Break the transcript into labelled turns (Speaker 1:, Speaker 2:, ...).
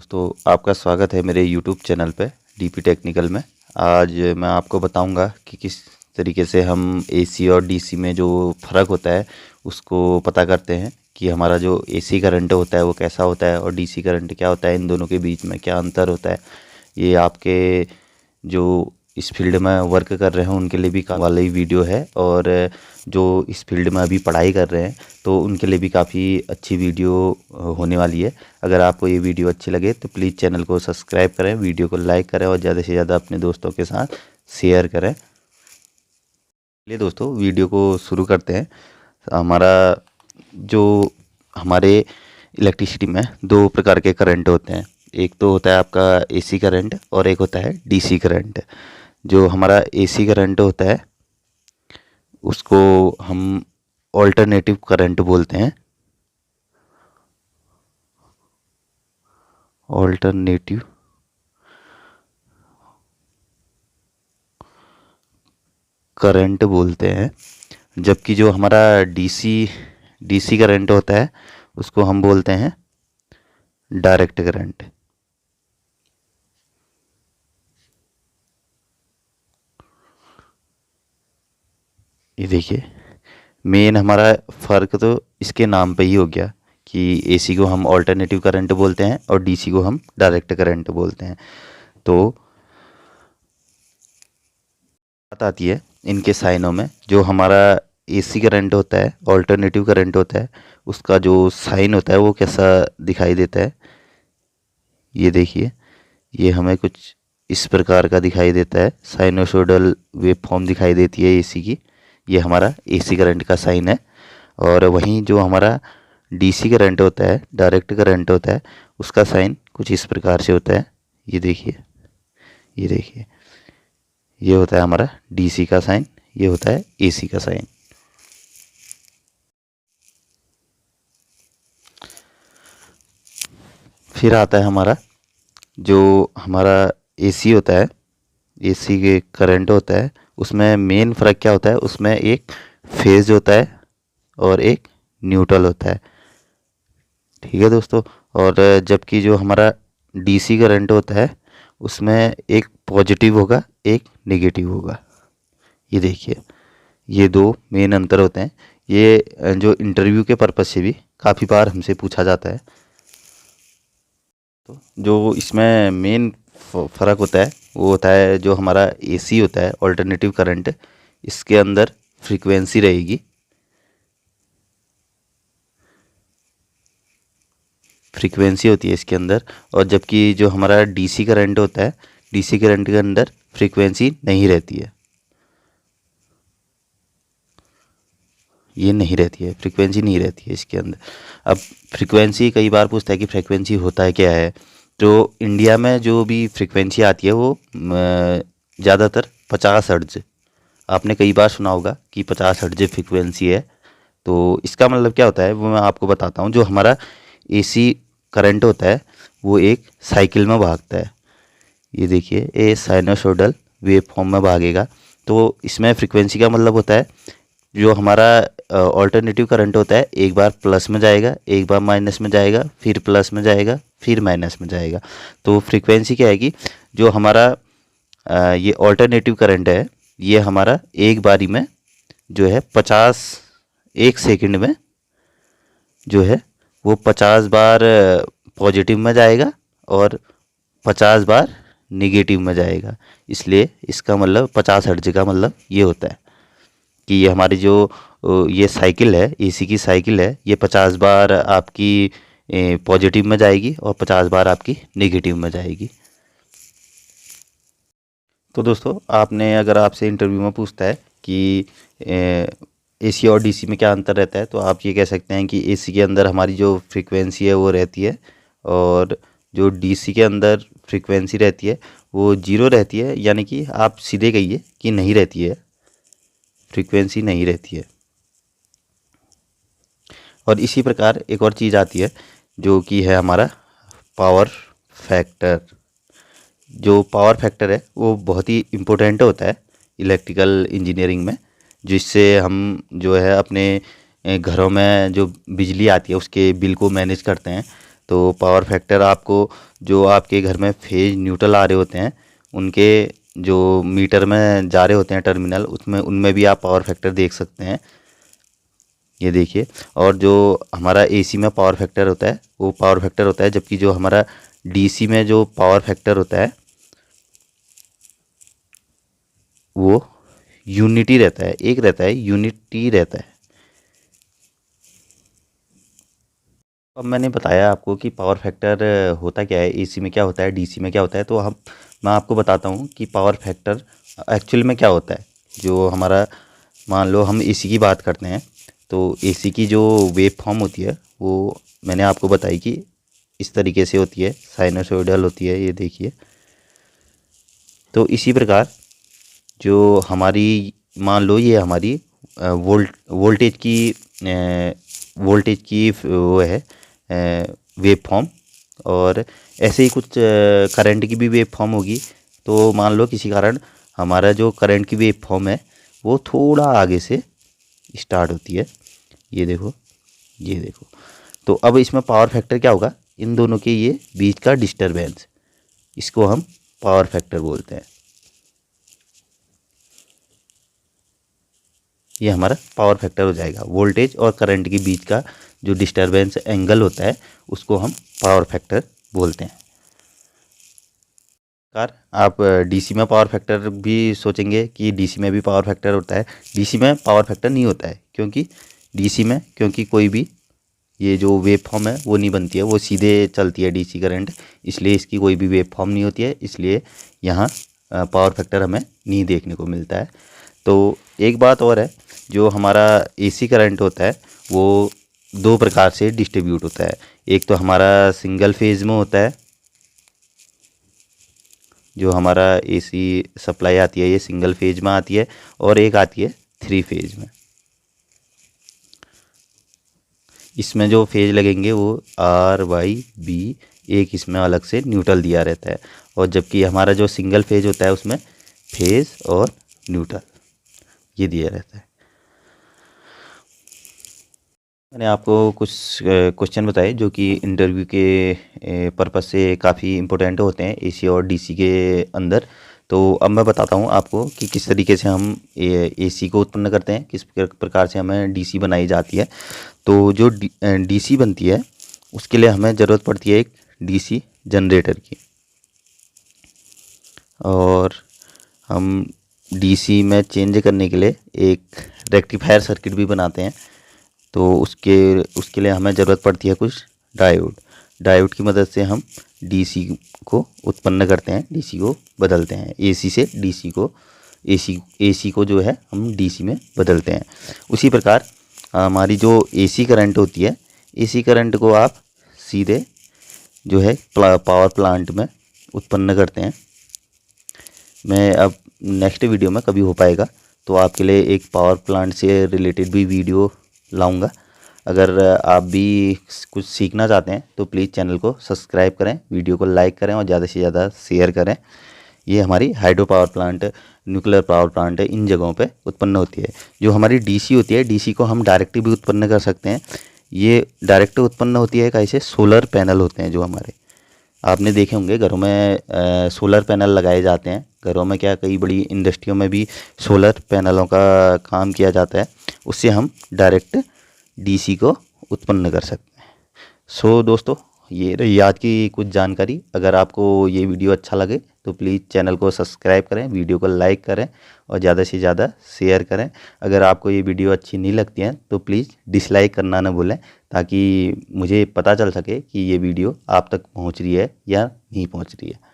Speaker 1: दोस्तों आपका स्वागत है मेरे YouTube चैनल पे डीपी टेक्निकल में। आज मैं आपको बताऊंगा कि किस तरीके से हम एसी और डीसी में जो फ़र्क होता है उसको पता करते हैं कि हमारा जो एसी करंट होता है वो कैसा होता है और डीसी करंट क्या होता है, इन दोनों के बीच में क्या अंतर होता है। ये आपके जो इस फील्ड में वर्क कर रहे हैं उनके लिए भी काम वाली वीडियो है, और जो इस फील्ड में अभी पढ़ाई कर रहे हैं तो उनके लिए भी काफ़ी अच्छी वीडियो होने वाली है। अगर आपको ये वीडियो अच्छी लगे तो प्लीज़ चैनल को सब्सक्राइब करें, वीडियो को लाइक करें और ज़्यादा से ज़्यादा अपने दोस्तों के साथ शेयर करें। चलिए दोस्तों वीडियो को शुरू करते हैं। हमारा जो हमारे इलेक्ट्रिसिटी में दो प्रकार के करंट होते हैं, एक तो होता है आपका एसी करंट और एक होता है डीसी करंट। जो हमारा एसी करंट होता है उसको हम ऑल्टरनेटिव करंट बोलते हैं। ऑल्टरनेटिव करंट बोलते हैं। जबकि जो हमारा डीसी करंट होता है उसको हम बोलते हैं डायरेक्ट करंट। ये देखिए, मेन हमारा फ़र्क तो इसके नाम पे ही हो गया कि एसी को हम ऑल्टरनेटिव करंट बोलते हैं और डीसी को हम डायरेक्ट करंट बोलते हैं। तो बात आती है इनके साइनों में। जो हमारा एसी करंट होता है, ऑल्टरनेटिव करंट होता है, उसका जो साइन होता है वो कैसा दिखाई देता है। ये देखिए, ये हमें कुछ इस प्रकार का दिखाई देता है, साइनोसोडल वेव फॉर्म दिखाई देती है एसी की। ये हमारा एसी करंट का साइन है। और वहीं जो हमारा डीसी करंट होता है, डायरेक्ट करंट होता है, उसका साइन कुछ इस प्रकार से होता है। ये देखिए, ये देखिए, ये होता है हमारा डीसी का साइन, ये होता है एसी का साइन। फिर आता है हमारा जो हमारा एसी होता है, एसी के करंट होता है, उसमें मेन फ़र्क क्या होता है, उसमें एक फेज होता है और एक न्यूट्रल होता है। ठीक है दोस्तों। और जबकि जो हमारा डीसी करंट होता है उसमें एक पॉजिटिव होगा, एक नेगेटिव होगा। ये देखिए, ये दो मेन अंतर होते हैं। ये जो इंटरव्यू के पर्पज़ से भी काफ़ी बार हमसे पूछा जाता है। तो जो इसमें मेन फ़र्क होता है वो होता है जो हमारा एसी होता है, ऑल्टरनेटिव करंट, इसके अंदर फ्रीक्वेंसी रहेगी। फ्रीक्वेंसी होती है इसके अंदर। और जबकि जो हमारा डीसी करंट होता है, डीसी करंट के अंदर फ्रीक्वेंसी नहीं रहती है। ये नहीं रहती है, फ्रीक्वेंसी नहीं रहती है इसके अंदर। अब फ्रीक्वेंसी कई बार पूछता है कि फ्रीक्वेंसी होता है क्या है। तो इंडिया में जो भी फ्रीक्वेंसी आती है वो ज़्यादातर 50 हर्ट्ज। आपने कई बार सुना होगा कि 50 हर्ट्ज फ्रीक्वेंसी है। तो इसका मतलब क्या होता है वो मैं आपको बताता हूँ। जो हमारा एसी करंट होता है वो एक साइकिल में भागता है। ये देखिए, ये साइनोसोडल वेव फॉर्म में भागेगा। तो इसमें फ्रीक्वेंसी का मतलब होता है जो हमारा ऑल्टरनेटिव करंट होता है, एक बार प्लस में जाएगा, एक बार माइनस में जाएगा, फिर प्लस में जाएगा, फिर माइनस में जाएगा। तो फ्रीक्वेंसी क्या है कि जो हमारा ये ऑल्टरनेटिव करंट है, ये हमारा एक बारी में जो है 1 सेकंड में जो है वो 50 बार पॉजिटिव में जाएगा और 50 बार निगेटिव में जाएगा। इसलिए इसका मतलब 50 हर्ट्ज का मतलब ये होता है कि ये हमारी जो ये साइकिल है, एसी की साइकिल है, ये 50 बार आपकी पॉजिटिव में जाएगी और 50 बार आपकी नेगेटिव में जाएगी। तो दोस्तों आपने, अगर आपसे इंटरव्यू में पूछता है कि एसी और डीसी में क्या अंतर रहता है, तो आप ये कह सकते हैं कि एसी के अंदर हमारी जो फ्रीक्वेंसी है वो रहती है और जो डीसी के अंदर फ्रीक्वेंसी रहती है वो जीरो रहती है। यानी कि आप सीधे कहिए कि नहीं रहती है, फ्रीक्वेंसी नहीं रहती है। और इसी प्रकार एक और चीज़ आती है जो कि है हमारा पावर फैक्टर। जो पावर फैक्टर है वो बहुत ही इम्पोर्टेंट होता है इलेक्ट्रिकल इंजीनियरिंग में, जिससे हम जो है अपने घरों में जो बिजली आती है उसके बिल को मैनेज करते हैं। तो पावर फैक्टर आपको जो आपके घर में फेज न्यूट्रल आ रहे होते हैं उनके जो मीटर में जा रहे होते हैं टर्मिनल, उसमें उनमें भी आप पावर फैक्टर देख सकते हैं, ये देखिए। और जो हमारा एसी में पावर फैक्टर होता है वो पावर फैक्टर होता है, जबकि जो हमारा डीसी में जो पावर फैक्टर होता है वो यूनिटी रहता है, एक रहता है, यूनिटी रहता है। अब मैंने बताया आपको कि पावर फैक्टर होता क्या है, एसी में क्या होता है, डीसी में क्या होता है, तो हम मैं आपको बताता हूँ कि पावर फैक्टर एक्चुअल में क्या होता है। जो हमारा, मान लो हम एसी की बात करते हैं, तो एसी की जो वेव फॉर्म होती है वो मैंने आपको बताई कि इस तरीके से होती है, साइनोसॉइडल होती है, ये देखिए। तो इसी प्रकार जो हमारी, मान लो ये हमारी वोल्टेज की वो है वेव फॉर्म, और ऐसे ही कुछ करंट की भी वेव फॉर्म होगी। तो मान लो किसी कारण हमारा जो करंट की वेव फॉर्म है वो थोड़ा आगे से स्टार्ट होती है, ये देखो, ये देखो। तो अब इसमें पावर फैक्टर क्या होगा, इन दोनों के ये बीच का डिस्टरबेंस, इसको हम पावर फैक्टर बोलते हैं। ये हमारा पावर फैक्टर हो जाएगा। वोल्टेज और करंट के बीच का जो डिस्टरबेंस एंगल होता है उसको हम पावर फैक्टर बोलते हैं। कार आप डीसी में पावर फैक्टर भी सोचेंगे कि डीसी में भी पावर फैक्टर होता है। डीसी में पावर फैक्टर नहीं होता है, क्योंकि डीसी में कोई भी ये जो वेव फॉर्म है वो नहीं बनती है, वो सीधे चलती है डीसी करंट, इसलिए इसकी कोई भी वेव फॉर्म नहीं होती है, इसलिए यहाँ पावर फैक्टर हमें नहीं देखने को मिलता है। तो एक बात और है, जो हमारा एसी करंट होता है वो दो प्रकार से डिस्ट्रीब्यूट होता है। एक तो हमारा सिंगल फेज में होता है, जो हमारा एसी सप्लाई आती है ये सिंगल फेज में आती है, और एक आती है 3 फेज में। इसमें जो फेज लगेंगे वो RYB, एक इसमें अलग से न्यूट्रल दिया रहता है, और जबकि हमारा जो सिंगल फेज होता है उसमें फेज और न्यूट्रल ये दिया रहता है। मैंने आपको कुछ क्वेश्चन बताए जो कि इंटरव्यू के पर्पस से काफ़ी इम्पोर्टेंट होते हैं एसी और डीसी के अंदर। तो अब मैं बताता हूँ आपको कि किस तरीके से हम एसी को उत्पन्न करते हैं, किस प्रकार से हमें डीसी बनाई जाती है। तो जो डीसी बनती है उसके लिए हमें ज़रूरत पड़ती है एक डीसी जनरेटर की, और हम डीसी में चेंज करने के लिए एक रेक्टिफायर सर्किट भी बनाते हैं। तो उसके लिए हमें ज़रूरत पड़ती है कुछ डायोड की मदद से हम डीसी को उत्पन्न करते हैं, डीसी को बदलते हैं, एसी से डीसी को, एसी को जो है हम डीसी में बदलते हैं। उसी प्रकार हमारी जो एसी करंट होती है, एसी करंट को आप सीधे जो है पावर प्लांट में उत्पन्न करते हैं। मैं अब नेक्स्ट वीडियो में कभी हो पाएगा तो आपके लिए एक पावर प्लांट से रिलेटेड भी वीडियो लाऊंगा। अगर आप भी कुछ सीखना चाहते हैं तो प्लीज़ चैनल को सब्सक्राइब करें, वीडियो को लाइक करें और ज़्यादा से ज़्यादा शेयर करें। ये हमारी hydro power plant, nuclear power plant in जगहों पे उत्पन्न होती है। जो हमारी डीसी होती है, डीसी को हम डायरेक्ट भी उत्पन्न कर सकते हैं। ये डायरेक्ट उत्पन्न होती है कैसे, सोलर पैनल होते हैं जो हमारे, आपने देखे होंगे घरों में सोलर पैनल लगाए जाते हैं। घरों में क्या, कई बड़ी इंडस्ट्रियों में भी सोलर पैनलों का काम किया जाता है, उससे हम डायरेक्ट डीसी को उत्पन्न कर सकते हैं। सो दोस्तों, ये रही आज की कुछ जानकारी। अगर आपको ये वीडियो अच्छा लगे तो प्लीज़ चैनल को सब्सक्राइब करें, वीडियो को लाइक करें और ज़्यादा से ज़्यादा शेयर करें। अगर आपको ये वीडियो अच्छी नहीं लगती है तो प्लीज़ डिसलाइक करना ना भूलें, ताकि मुझे पता चल सके कि ये वीडियो आप तक पहुंच रही है या नहीं पहुंच रही है।